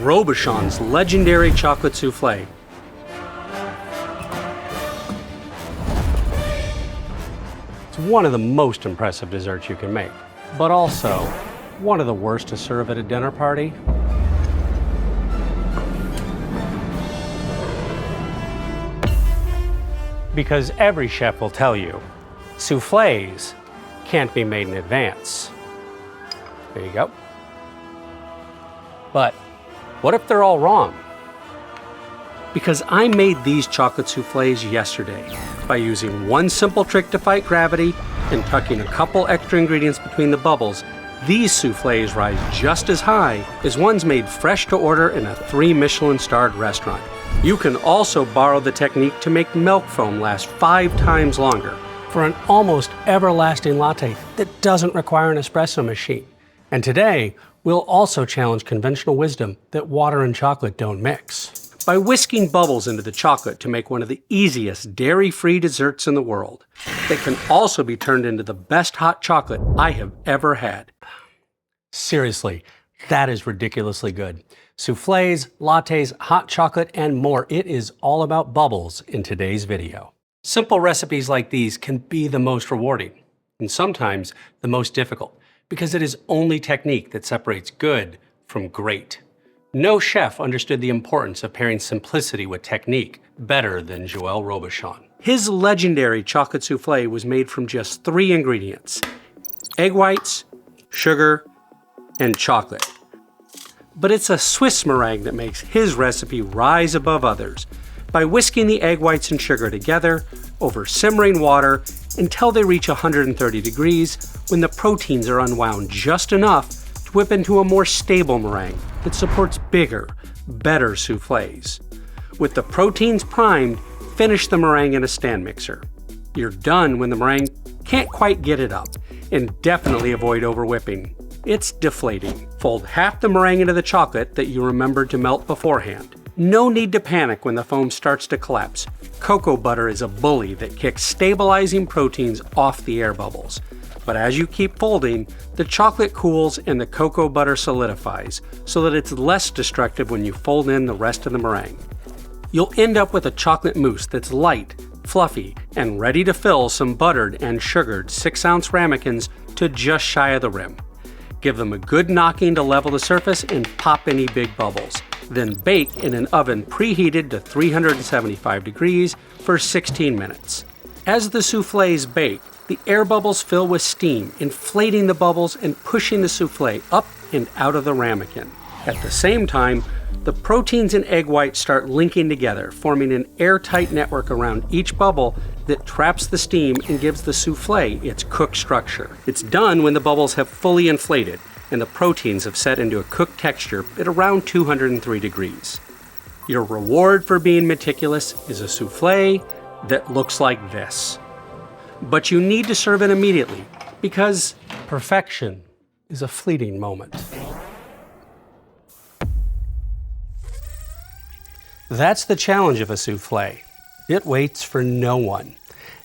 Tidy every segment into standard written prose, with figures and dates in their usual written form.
Robuchon's legendary chocolate souffle. It's one of the most impressive desserts you can make, but also one of the worst to serve at a dinner party. Because every chef will tell you, soufflés can't be made in advance. There you go. But what if they're all wrong? Because I made these chocolate soufflés yesterday by using one simple trick to fight gravity and tucking a couple extra ingredients between the bubbles. These soufflés rise just as high as ones made fresh to order in a 3 Michelin-starred restaurant. You can also borrow the technique to make milk foam last 5 times longer for an almost everlasting latte that doesn't require an espresso machine. And today, we'll also challenge conventional wisdom that water and chocolate don't mix. By whisking bubbles into the chocolate to make one of the easiest dairy-free desserts in the world, that can also be turned into the best hot chocolate I have ever had. Seriously, that is ridiculously good. Soufflés, lattes, hot chocolate, and more. It is all about bubbles in today's video. Simple recipes like these can be the most rewarding, and sometimes the most difficult, because it is only technique that separates good from great. No chef understood the importance of pairing simplicity with technique better than Gioele Robuchon. His legendary chocolate soufflé was made from just 3 ingredients: egg whites, sugar, and chocolate. But it's a Swiss meringue that makes his recipe rise above others by whisking the egg whites and sugar together over simmering water until they reach 130 degrees, when the proteins are unwound just enough to whip into a more stable meringue that supports bigger, better soufflés. With the proteins primed, finish the meringue in a stand mixer. You're done when the meringue can't quite get it up, and definitely avoid over whipping. It's deflating. Fold half the meringue into the chocolate that you remembered to melt beforehand. No need to panic when the foam starts to collapse. Cocoa butter is a bully that kicks stabilizing proteins off the air bubbles. But as you keep folding, the chocolate cools and the cocoa butter solidifies so that it's less destructive when you fold in the rest of the meringue. You'll end up with a chocolate mousse that's light, fluffy, and ready to fill some buttered and sugared 6-ounce ramekins to just shy of the rim. Give them a good knocking to level the surface and pop any big bubbles. Then bake in an oven preheated to 375 degrees for 16 minutes. As the soufflés bake, the air bubbles fill with steam, inflating the bubbles and pushing the soufflé up and out of the ramekin. At the same time, the proteins and egg whites start linking together, forming an airtight network around each bubble that traps the steam and gives the soufflé its cooked structure. It's done when the bubbles have fully inflated and the proteins have set into a cooked texture at around 203 degrees. Your reward for being meticulous is a soufflé that looks like this. But you need to serve it immediately, because perfection is a fleeting moment. That's the challenge of a soufflé. It waits for no one.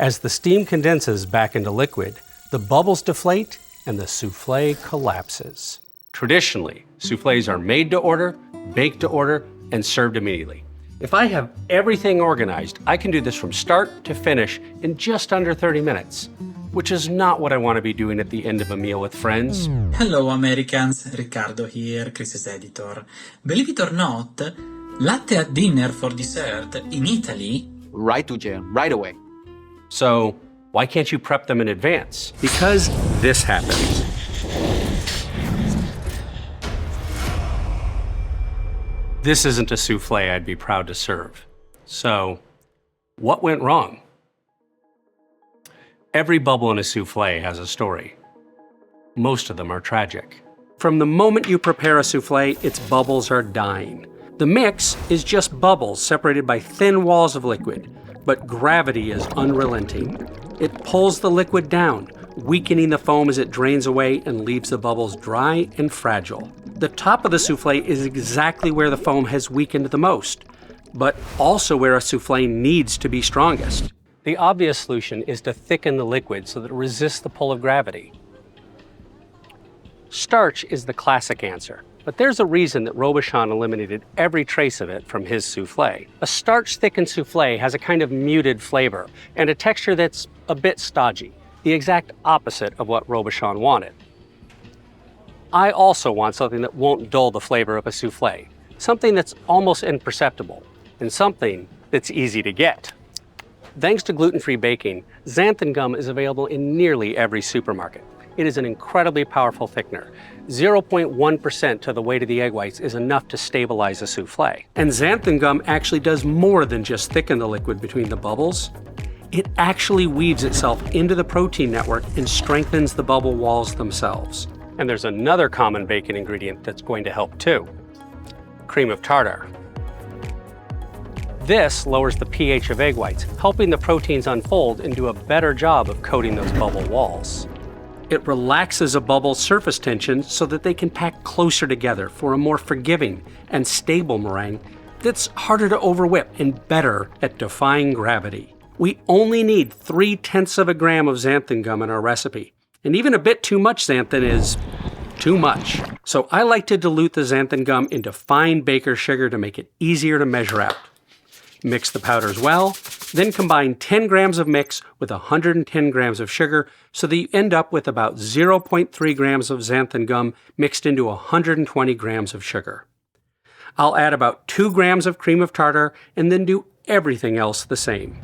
As the steam condenses back into liquid, the bubbles deflate and the soufflé collapses. Traditionally, soufflés are made to order, baked to order, and served immediately. If I have everything organized, I can do this from start to finish in just under 30 minutes, which is not what I want to be doing at the end of a meal with friends. Hello Americans, Riccardo here, Chris's editor. Believe it or not, latte at dinner for dessert in Italy? Right to jail, right away. So, why can't you prep them in advance? Because this happens. This isn't a soufflé I'd be proud to serve. So, what went wrong? Every bubble in a soufflé has a story. Most of them are tragic. From the moment you prepare a soufflé, its bubbles are dying. The mix is just bubbles separated by thin walls of liquid, but gravity is unrelenting. It pulls the liquid down, weakening the foam as it drains away and leaves the bubbles dry and fragile. The top of the soufflé is exactly where the foam has weakened the most, but also where a soufflé needs to be strongest. The obvious solution is to thicken the liquid so that it resists the pull of gravity. Starch is the classic answer. But there's a reason that Robuchon eliminated every trace of it from his soufflé. A starch-thickened soufflé has a kind of muted flavor and a texture that's a bit stodgy, the exact opposite of what Robuchon wanted. I also want something that won't dull the flavor of a soufflé, something that's almost imperceptible, and something that's easy to get. Thanks to gluten-free baking, xanthan gum is available in nearly every supermarket. It is an incredibly powerful thickener. 0.1% to the weight of the egg whites is enough to stabilize a soufflé. And xanthan gum actually does more than just thicken the liquid between the bubbles. It actually weaves itself into the protein network and strengthens the bubble walls themselves. And there's another common baking ingredient that's going to help too: cream of tartar. This lowers the pH of egg whites, helping the proteins unfold and do a better job of coating those bubble walls. It relaxes a bubble's surface tension so that they can pack closer together for a more forgiving and stable meringue that's harder to overwhip and better at defying gravity. We only need 0.3 grams of xanthan gum in our recipe, and even a bit too much xanthan is too much. So I like to dilute the xanthan gum into fine baker's sugar to make it easier to measure out. Mix the powders well, then combine 10 grams of mix with 110 grams of sugar so that you end up with about 0.3 grams of xanthan gum mixed into 120 grams of sugar. I'll add about 2 grams of cream of tartar and then do everything else the same.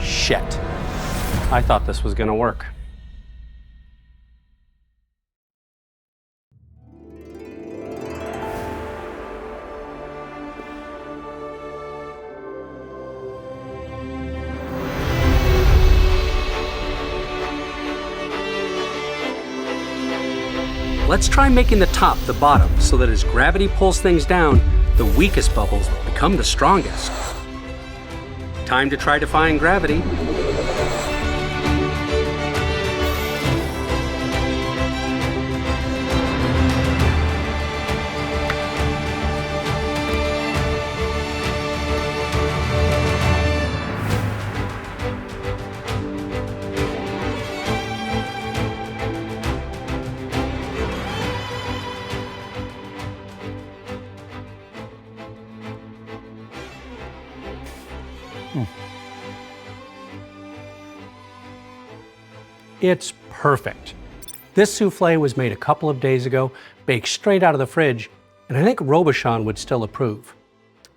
Shit. I thought this was gonna work. Let's try making the top the bottom so that as gravity pulls things down, the weakest bubbles become the strongest. Time to try defying gravity. It's perfect. This soufflé was made a couple of days ago, baked straight out of the fridge, and I think Robuchon would still approve.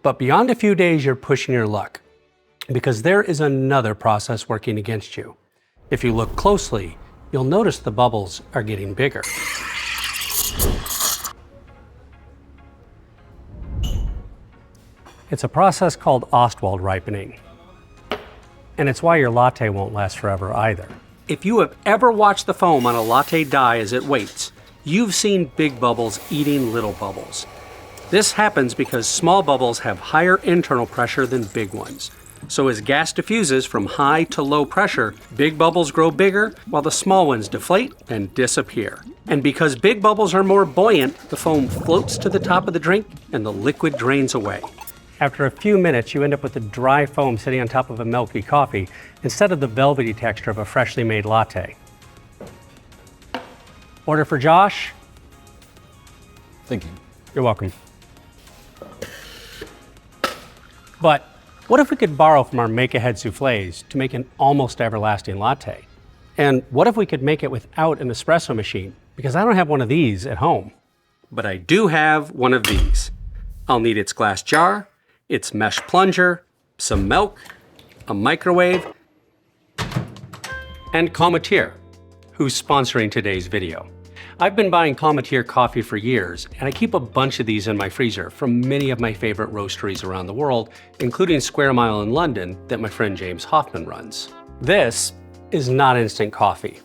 But beyond a few days, you're pushing your luck, because there is another process working against you. If you look closely, you'll notice the bubbles are getting bigger. It's a process called Ostwald ripening, and it's why your latte won't last forever either. If you have ever watched the foam on a latte die as it waits, you've seen big bubbles eating little bubbles. This happens because small bubbles have higher internal pressure than big ones. So as gas diffuses from high to low pressure, big bubbles grow bigger while the small ones deflate and disappear. And because big bubbles are more buoyant, the foam floats to the top of the drink and the liquid drains away. After a few minutes, you end up with a dry foam sitting on top of a milky coffee instead of the velvety texture of a freshly made latte. Order for Josh? Thinking. You're welcome. But what if we could borrow from our make-ahead soufflés to make an almost everlasting latte? And what if we could make it without an espresso machine? Because I don't have one of these at home. But I do have one of these. I'll need its glass jar, its mesh plunger, some milk, a microwave, and Cometeer, who's sponsoring today's video. I've been buying Cometeer coffee for years, and I keep a bunch of these in my freezer from many of my favorite roasteries around the world, including Square Mile in London that my friend James Hoffman runs. This is not instant coffee.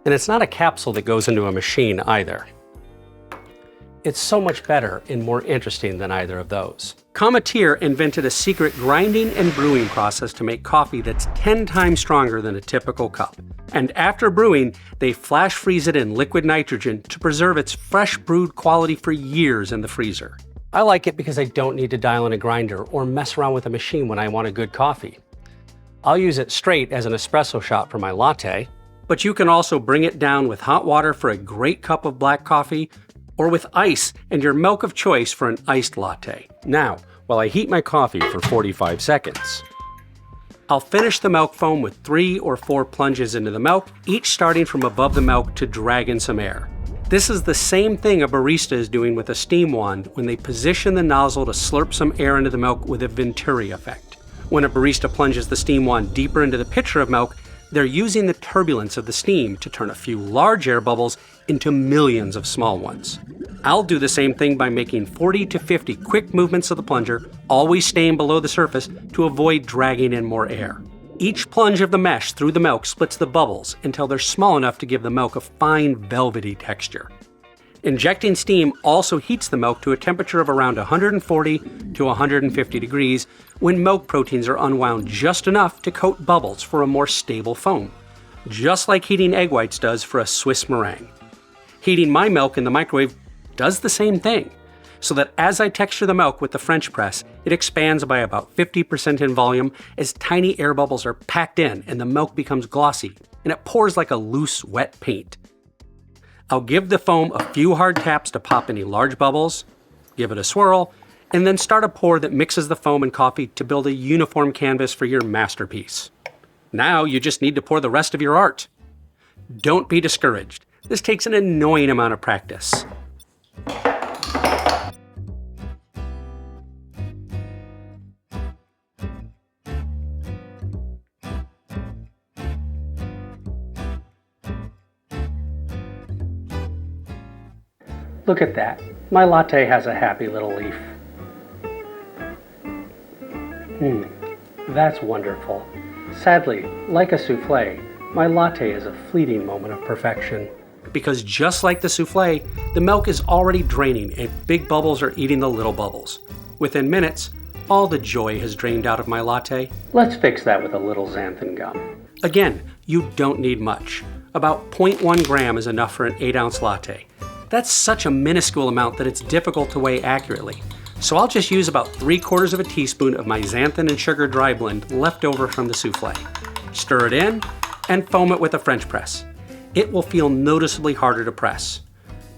And it's not a capsule that goes into a machine either. It's so much better and more interesting than either of those. Cometeer invented a secret grinding and brewing process to make coffee that's 10 times stronger than a typical cup. And after brewing, they flash freeze it in liquid nitrogen to preserve its fresh brewed quality for years in the freezer. I like it because I don't need to dial in a grinder or mess around with a machine when I want a good coffee. I'll use it straight as an espresso shot for my latte, but you can also bring it down with hot water for a great cup of black coffee, or with ice and your milk of choice for an iced latte. Now, while I heat my coffee for 45 seconds, I'll finish the milk foam with 3 or 4 plunges into the milk, each starting from above the milk to drag in some air. This is the same thing a barista is doing with a steam wand when they position the nozzle to slurp some air into the milk with a Venturi effect. When a barista plunges the steam wand deeper into the pitcher of milk, they're using the turbulence of the steam to turn a few large air bubbles into millions of small ones. I'll do the same thing by making 40 to 50 quick movements of the plunger, always staying below the surface to avoid dragging in more air. Each plunge of the mesh through the milk splits the bubbles until they're small enough to give the milk a fine velvety texture. Injecting steam also heats the milk to a temperature of around 140 to 150 degrees when milk proteins are unwound just enough to coat bubbles for a more stable foam, just like heating egg whites does for a Swiss meringue. Heating my milk in the microwave does the same thing, so that as I texture the milk with the French press, it expands by about 50% in volume as tiny air bubbles are packed in and the milk becomes glossy, and it pours like a loose, wet paint. I'll give the foam a few hard taps to pop any large bubbles, give it a swirl, and then start a pour that mixes the foam and coffee to build a uniform canvas for your masterpiece. Now you just need to pour the rest of your art. Don't be discouraged. This takes an annoying amount of practice. Look at that. My latte has a happy little leaf. That's wonderful. Sadly, like a souffle, my latte is a fleeting moment of perfection. Because just like the souffle, the milk is already draining and big bubbles are eating the little bubbles. Within minutes, all the joy has drained out of my latte. Let's fix that with a little xanthan gum. Again, you don't need much. About 0.1 gram is enough for an 8-ounce latte. That's such a minuscule amount that it's difficult to weigh accurately. So I'll just use about 3/4 of a teaspoon of my xanthan and sugar dry blend left over from the souffle. Stir it in and foam it with a French press. It will feel noticeably harder to press.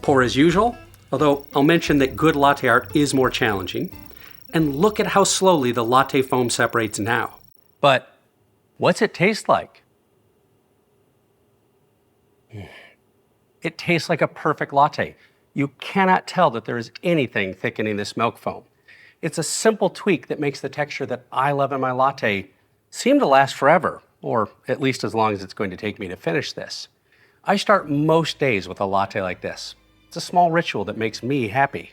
Pour as usual, although I'll mention that good latte art is more challenging. And look at how slowly the latte foam separates now. But what's it taste like? It tastes like a perfect latte. You cannot tell that there is anything thickening this milk foam. It's a simple tweak that makes the texture that I love in my latte seem to last forever, or at least as long as it's going to take me to finish this. I start most days with a latte like this. It's a small ritual that makes me happy.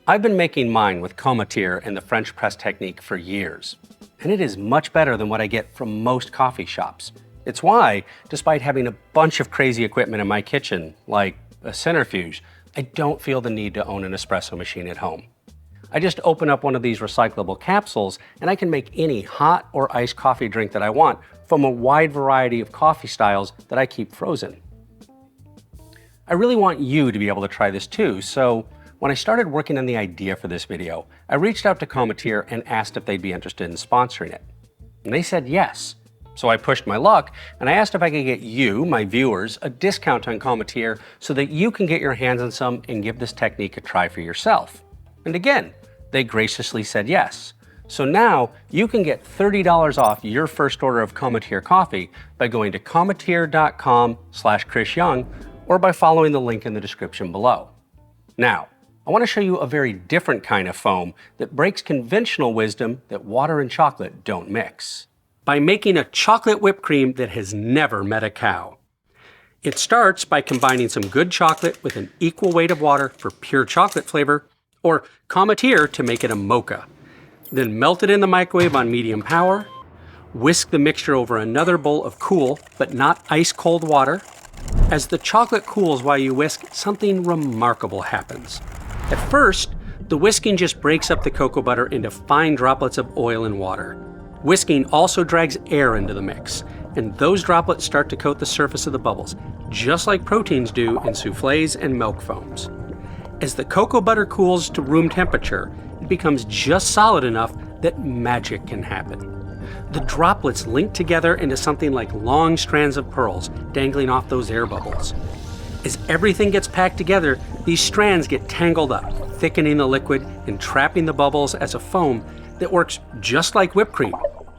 I've been making mine with Cometeer and the French press technique for years, and it is much better than what I get from most coffee shops. It's why, despite having a bunch of crazy equipment in my kitchen, like a centrifuge, I don't feel the need to own an espresso machine at home. I just open up one of these recyclable capsules and I can make any hot or iced coffee drink that I want from a wide variety of coffee styles that I keep frozen. I really want you to be able to try this too, so when I started working on the idea for this video, I reached out to Cometeer and asked if they'd be interested in sponsoring it. And they said yes. So I pushed my luck and I asked if I could get you, my viewers, a discount on Cometeer so that you can get your hands on some and give this technique a try for yourself. And again, they graciously said yes. So now you can get $30 off your first order of Cometeer coffee by going to cometeer.com/ChrisYoung or by following the link in the description below. Now, I want to show you a very different kind of foam that breaks conventional wisdom that water and chocolate don't mix. By making a chocolate whipped cream that has never met a cow. It starts by combining some good chocolate with an equal weight of water for pure chocolate flavor, or Cometeer to make it a mocha. Then melt it in the microwave on medium power, Whisk the mixture over another bowl of cool, but not ice-cold water. As the chocolate cools while you whisk, something remarkable happens. At first, the whisking just breaks up the cocoa butter into fine droplets of oil and water. Whisking also drags air into the mix, and those droplets start to coat the surface of the bubbles, just like proteins do in soufflés and milk foams. As the cocoa butter cools to room temperature, it becomes just solid enough that magic can happen. The droplets link together into something like long strands of pearls dangling off those air bubbles. As everything gets packed together, these strands get tangled up, thickening the liquid and trapping the bubbles as a foam that works just like whipped cream,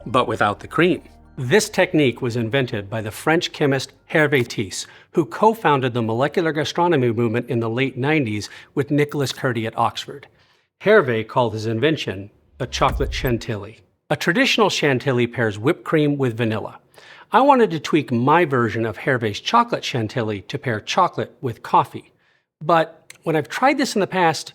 but without the cream. This technique was invented by the French chemist Hervé Tisse, who co-founded the molecular gastronomy movement in the late 90s with Nicolas Curti at Oxford. Hervé called his invention a chocolate chantilly. A traditional chantilly pairs whipped cream with vanilla. I wanted to tweak my version of Hervé's chocolate chantilly to pair chocolate with coffee. But when I've tried this in the past,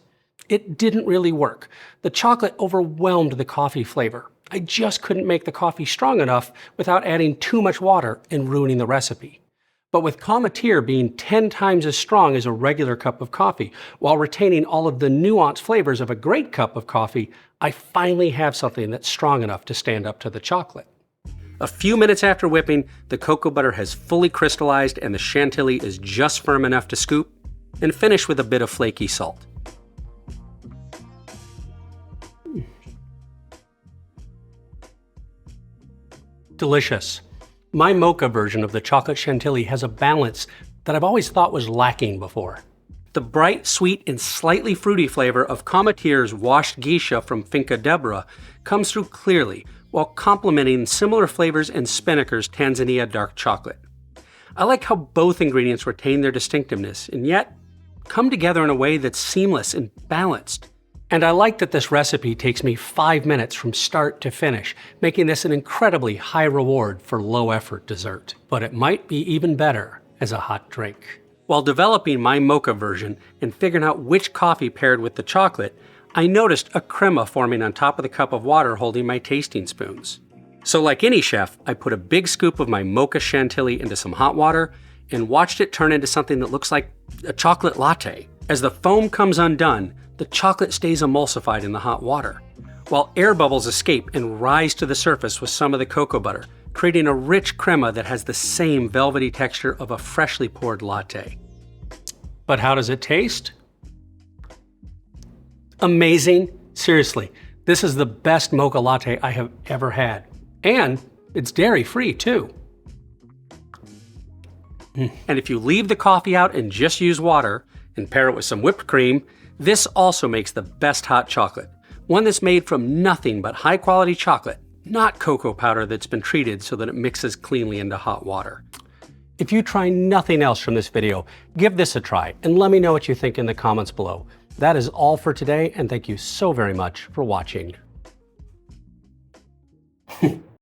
it didn't really work. The chocolate overwhelmed the coffee flavor. I just couldn't make the coffee strong enough without adding too much water and ruining the recipe. But with Cometeer being 10 times as strong as a regular cup of coffee, while retaining all of the nuanced flavors of a great cup of coffee, I finally have something that's strong enough to stand up to the chocolate. A few minutes after whipping, the cocoa butter has fully crystallized and the chantilly is just firm enough to scoop, and finish with a bit of flaky salt. Delicious. My mocha version of the chocolate chantilly has a balance that I've always thought was lacking before. The bright, sweet, and slightly fruity flavor of Cometeer's washed geisha from Finca Deborah comes through clearly, while complementing similar flavors in Spinnaker's Tanzania dark chocolate. I like how both ingredients retain their distinctiveness, and yet come together in a way that's seamless and balanced. And I like that this recipe takes me 5 minutes from start to finish, making this an incredibly high reward for low-effort dessert. But it might be even better as a hot drink. While developing my mocha version and figuring out which coffee paired with the chocolate, I noticed a crema forming on top of the cup of water holding my tasting spoons. So like any chef, I put a big scoop of my mocha chantilly into some hot water and watched it turn into something that looks like a chocolate latte. As the foam comes undone, the chocolate stays emulsified in the hot water, while air bubbles escape and rise to the surface with some of the cocoa butter, creating a rich crema that has the same velvety texture of a freshly poured latte. But how does it taste? Amazing. Seriously, this is the best mocha latte I have ever had. And it's dairy-free too. And if you leave the coffee out and just use water and pair it with some whipped cream, this also makes the best hot chocolate. One that's made from nothing but high-quality chocolate, not cocoa powder that's been treated so that it mixes cleanly into hot water. If you try nothing else from this video, give this a try and let me know what you think in the comments below. That is all for today, and thank you so very much for watching.